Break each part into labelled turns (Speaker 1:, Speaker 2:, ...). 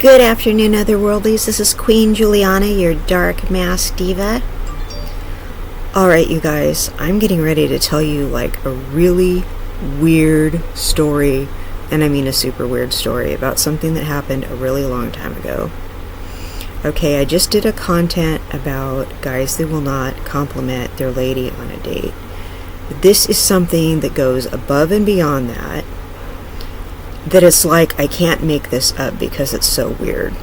Speaker 1: Good afternoon, Otherworldlies. This is Queen Juliana, your dark mask diva. Alright, you guys, I'm getting ready to tell you like a really weird story, and I mean a super weird story about something that happened a really long time ago. Okay, I just did a content about guys that will not compliment their lady on a date. This is something that goes above and beyond that it's like I can't make this up because it's so weird.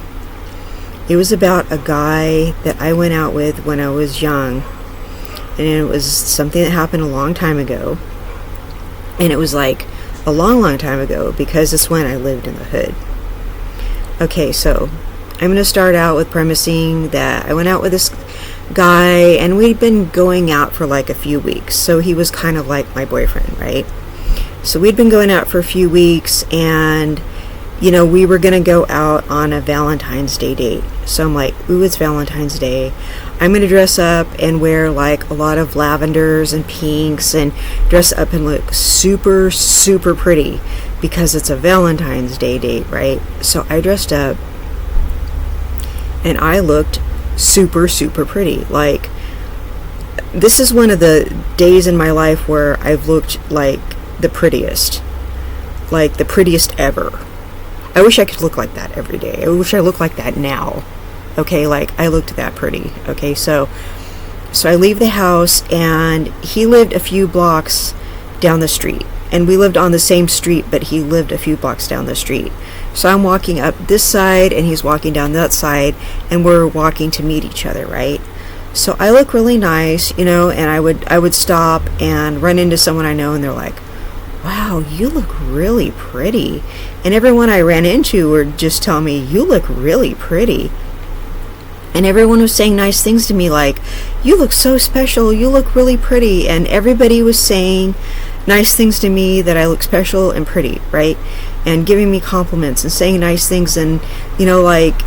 Speaker 1: It was about a guy that I went out with when I was young, and it was something that happened a long time ago, and it was like a long time ago because it's when I lived in the hood. Okay, so I'm going to start out with premising that I went out with this guy, and we'd been going out for like a few weeks, so he was kind of like my boyfriend, right? So we'd been going out for a few weeks, and we were going to go out on a Valentine's Day date. So I'm like, ooh, it's Valentine's Day. I'm going to dress up and wear like a lot of lavenders and pinks and dress up and look super, super pretty because it's a Valentine's Day date, right? So I dressed up and I looked super, super pretty. Like, this is one of the days in my life where I've looked like the prettiest ever. I wish I could look like that every day. I wish I looked like that now. Okay, like I looked that pretty. Okay, so I leave the house, and he lived a few blocks down the street, and we lived on the same street, but he lived a few blocks down the street. So I'm walking up this side and he's walking down that side, and we're walking to meet each other, right? So I look really nice, and I would stop and run into someone I know, and they're like, wow, you look really pretty. And everyone I ran into would just tell me, you look really pretty. And everyone was saying nice things to me like, you look so special, you look really pretty. And everybody was saying nice things to me that I look special and pretty, right? And giving me compliments and saying nice things. And, like,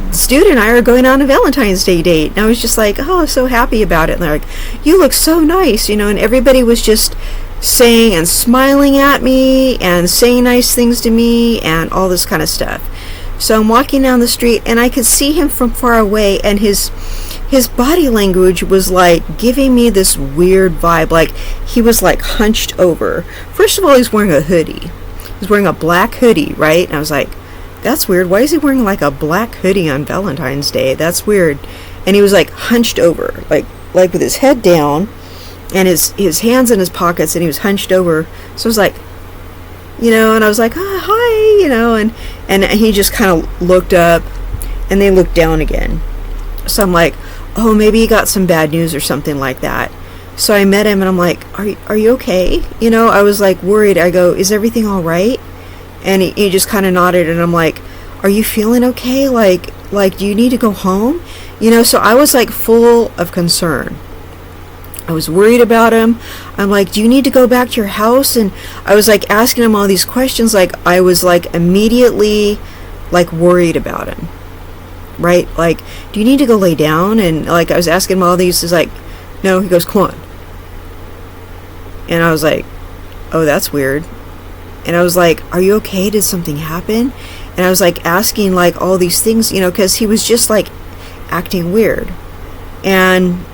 Speaker 1: this dude and I are going on a Valentine's Day date. And I was just like, oh, so happy about it. And they're like, you look so nice, and everybody was just saying and smiling at me and saying nice things to me and all this kind of stuff. So I'm walking down the street, and I could see him from far away, and his body language was like giving me this weird vibe, like he was like hunched over. First of all, he's wearing a hoodie. He's wearing a black hoodie, right? And I was like, that's weird. Why is he wearing like a black hoodie on Valentine's Day? That's weird. And he was like hunched over, like with his head down, and his hands in his pockets, and he was hunched over. So I was like, and I was like, oh, hi, and he just kind of looked up, and they looked down again. So I'm like, oh, maybe he got some bad news or something like that. So I met him, and I'm like, are you okay? I was like worried. I go, is everything all right? And he just kind of nodded, and I'm like, are you feeling okay? Like, do you need to go home? So I was like full of concern. I was worried about him. I'm like, do you need to go back to your house? And I was like asking him all these questions. Like, I was like immediately like worried about him, right? Like, do you need to go lay down? And like, I was asking him all these. He's like, no. He goes, come on. And I was like, oh, that's weird. And I was like, are you okay? Did something happen? And I was like asking like all these things, because he was just like acting weird. And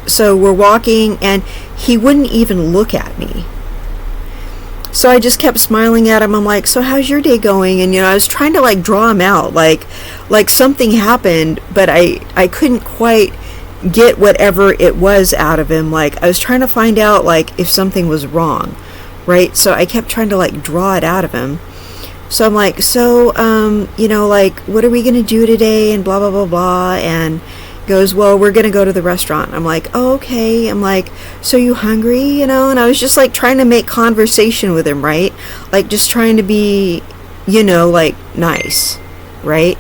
Speaker 1: so we're walking, and he wouldn't even look at me. So I just kept smiling at him. I'm like, so how's your day going? And, I was trying to like draw him out, like something happened, but I couldn't quite get whatever it was out of him. Like, I was trying to find out like if something was wrong, right? So I kept trying to like draw it out of him. So I'm like, so, like, what are we going to do today? And blah, blah, blah, blah. And goes, well, we're gonna go to the restaurant. I'm like, oh, okay. I'm like, so you hungry? And I was just like trying to make conversation with him, right? Like, just trying to be, like nice, right?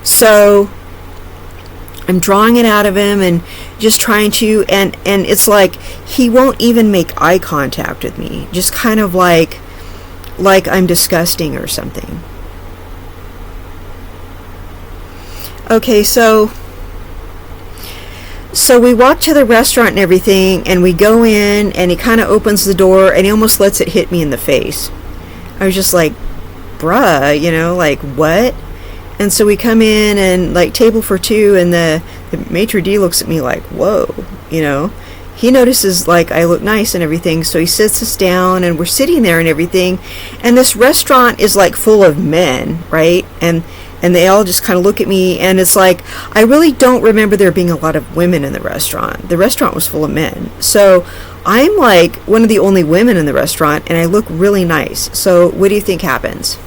Speaker 1: So I'm drawing it out of him and just trying to, and it's like he won't even make eye contact with me, just kind of like I'm disgusting or something. Okay, so we walk to the restaurant and everything, and we go in, and he kind of opens the door, and he almost lets it hit me in the face. I was just like, bruh, like, what? And so we come in and like table for two, and the maitre d' looks at me like, whoa, you know. He notices like I look nice and everything, so he sits us down and we're sitting there and everything. And this restaurant is like full of men, right? And they all just kind of look at me, and it's like, I really don't remember there being a lot of women in the restaurant. The restaurant was full of men. So I'm like one of the only women in the restaurant, and I look really nice. So what do you think happens?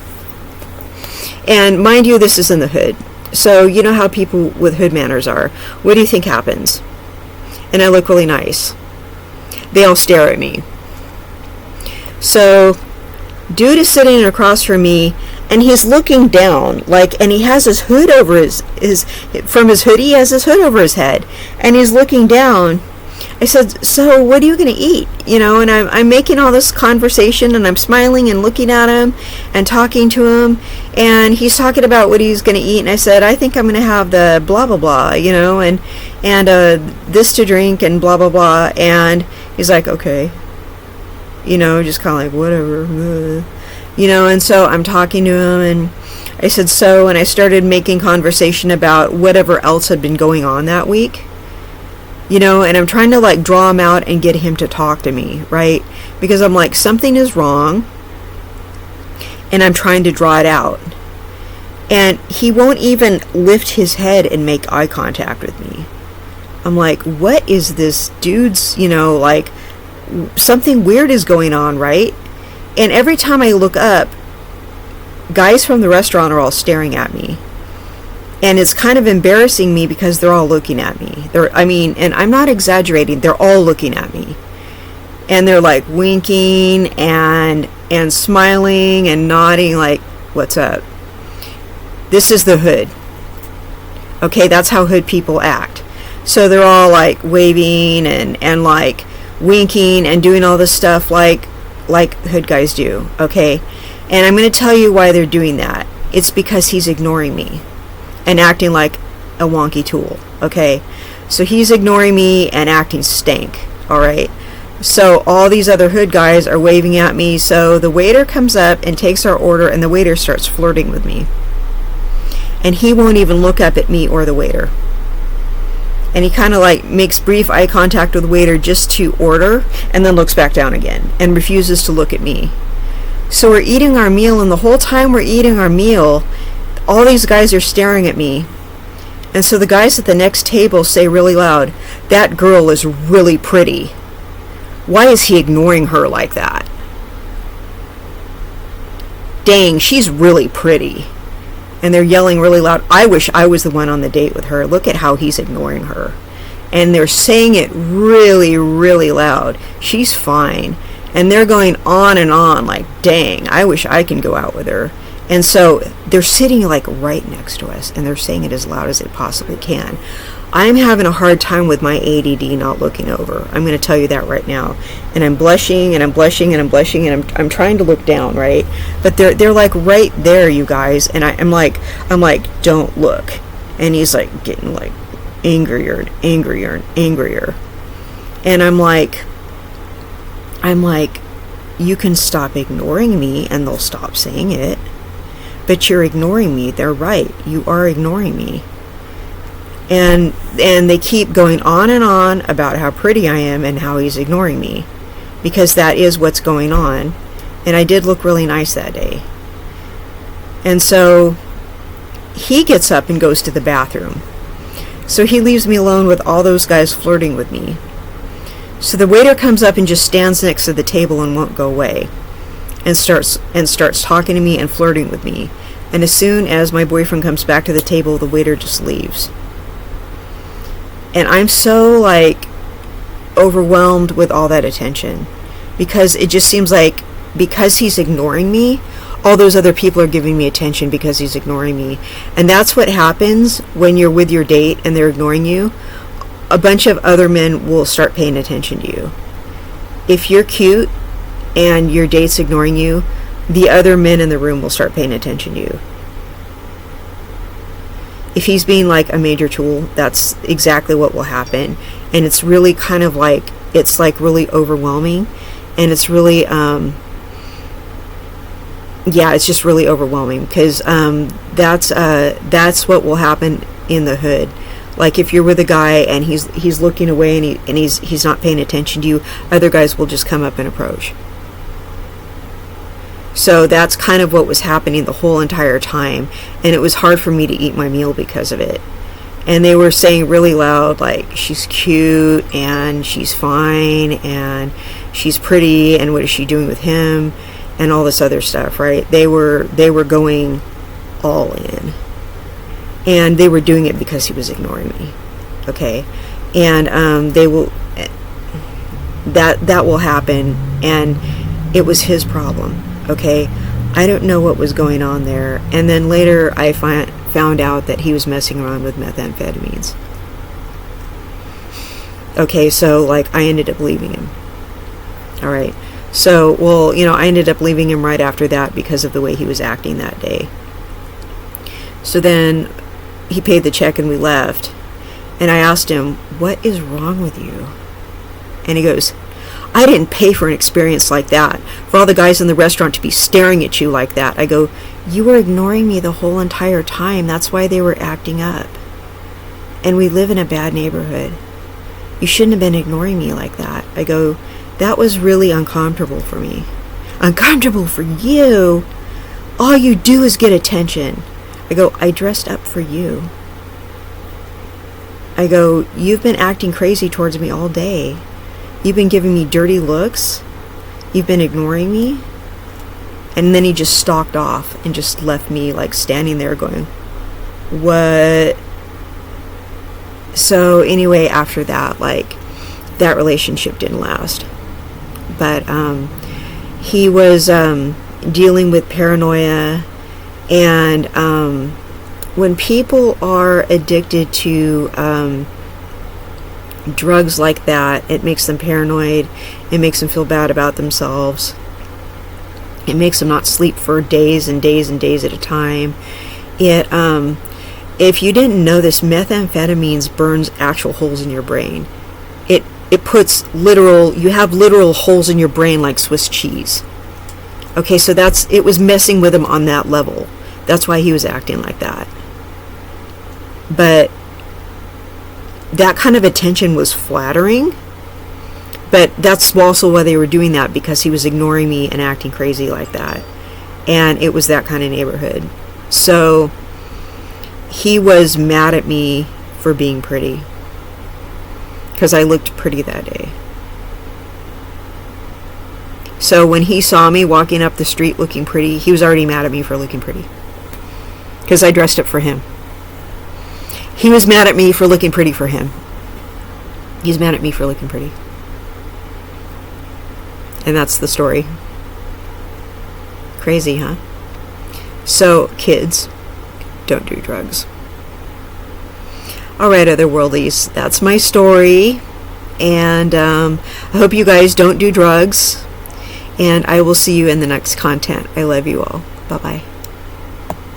Speaker 1: And mind you, this is in the hood. So you know how people with hood manners are. What do you think happens? And I look really nice. They all stare at me. So dude is sitting across from me, and he's looking down, like, and he has his hood over his from his hoodie, he has his hood over his head, and he's looking down. I said, so what are you going to eat? You know, and I'm making all this conversation, and I'm smiling and looking at him and talking to him, and he's talking about what he's going to eat, and I said, I think I'm going to have the blah, blah, blah, you know, and this to drink and blah, blah, blah, and he's like, okay, you know, just kind of like, whatever, you know. And so I'm talking to him, and I said, so, and I started making conversation about whatever else had been going on that week. You know, and I'm trying to like draw him out and get him to talk to me, right? Because I'm like, something is wrong, and I'm trying to draw it out. And he won't even lift his head and make eye contact with me. I'm like, what is this dude's, you know, like, something weird is going on, right? And every time I look up, guys from the restaurant are all staring at me. And it's kind of embarrassing me because they're all looking at me. And I'm not exaggerating, they're all looking at me. And they're like winking and smiling and nodding like, what's up? This is the hood. Okay, that's how hood people act. So they're all like waving and like winking and doing all this stuff like hood guys do, okay? And I'm going to tell you why they're doing that. It's because he's ignoring me and acting like a wonky tool, okay? So he's ignoring me and acting stank, all right? So all these other hood guys are waving at me, so the waiter comes up and takes our order, and the waiter starts flirting with me. And he won't even look up at me or the waiter. And he kind of like makes brief eye contact with the waiter just to order, and then looks back down again and refuses to look at me. So we're eating our meal, and the whole time we're eating our meal, all these guys are staring at me. And so the guys at the next table say really loud, that girl is really pretty. Why is he ignoring her like that? Dang, she's really pretty. And they're yelling really loud, I wish I was the one on the date with her. Look at how he's ignoring her. And they're saying it really, really loud. She's fine. And they're going on and on like, dang, I wish I can go out with her. And so they're sitting like right next to us, and they're saying it as loud as they possibly can. I'm having a hard time with my ADD not looking over. I'm going to tell you that right now. And I'm blushing, and I'm blushing, and I'm blushing, and I'm trying to look down, right? But they're like right there, you guys. And I'm like, don't look. And he's like getting like angrier and angrier and angrier. And I'm like, you can stop ignoring me, and they'll stop saying it. But you're ignoring me. They're right. You are ignoring me. And they keep going on and on about how pretty I am and how he's ignoring me, because that is what's going on. And I did look really nice that day. And so he gets up and goes to the bathroom. So he leaves me alone with all those guys flirting with me. So the waiter comes up and just stands next to the table and won't go away, and starts talking to me and flirting with me. And as soon as my boyfriend comes back to the table, the waiter just leaves. And I'm so like overwhelmed with all that attention, because it just seems like because he's ignoring me, all those other people are giving me attention because he's ignoring me. And that's what happens when you're with your date and they're ignoring you. A bunch of other men will start paying attention to you. If you're cute and your date's ignoring you, the other men in the room will start paying attention to you. If he's being like a major tool, that's exactly what will happen. And it's really kind of like, it's like really overwhelming, and it's really yeah, it's just really overwhelming, because that's what will happen in the hood. Like, if you're with a guy and he's looking away, and he's not paying attention to you, other guys will just come up and approach. So that's kind of what was happening the whole entire time, and it was hard for me to eat my meal because of it. And they were saying really loud, like, she's cute, and she's fine, and she's pretty, and what is she doing with him, and all this other stuff, right? They were going all in. And they were doing it because he was ignoring me. Okay? And they will, that will happen, and it was his problem. Okay? I don't know what was going on there. And then later I found out that he was messing around with methamphetamines. Okay, so, like, I ended up leaving him. Alright. So, well, I ended up leaving him right after that because of the way he was acting that day. So then he paid the check and we left. And I asked him, what is wrong with you? And he goes, I didn't pay for an experience like that, for all the guys in the restaurant to be staring at you like that. I go, you were ignoring me the whole entire time. That's why they were acting up. And we live in a bad neighborhood. You shouldn't have been ignoring me like that. I go, that was really uncomfortable for me. Uncomfortable for you? All you do is get attention. I go, I dressed up for you. I go, you've been acting crazy towards me all day. You've been giving me dirty looks. You've been ignoring me. And then he just stalked off and just left me, like, standing there going, what? So anyway, after that, like, that relationship didn't last. But he was dealing with paranoia. And when people are addicted to drugs like that, it makes them paranoid. It makes them feel bad about themselves. It makes them not sleep for days and days and days at a time. If you didn't know this, methamphetamines burns actual holes in your brain. It puts you have literal holes in your brain like Swiss cheese. Okay, so it was messing with him on that level. That's why he was acting like that. But that kind of attention was flattering. But that's also why they were doing that, because he was ignoring me and acting crazy like that. And it was that kind of neighborhood. So he was mad at me for being pretty, because I looked pretty that day. So when he saw me walking up the street looking pretty, he was already mad at me for looking pretty, because I dressed up for him. He was mad at me for looking pretty for him. He's mad at me for looking pretty. And that's the story. Crazy, huh? So, kids, don't do drugs. Alright, otherworldlies, that's my story. And I hope you guys don't do drugs. And I will see you in the next content. I love you all. Bye-bye.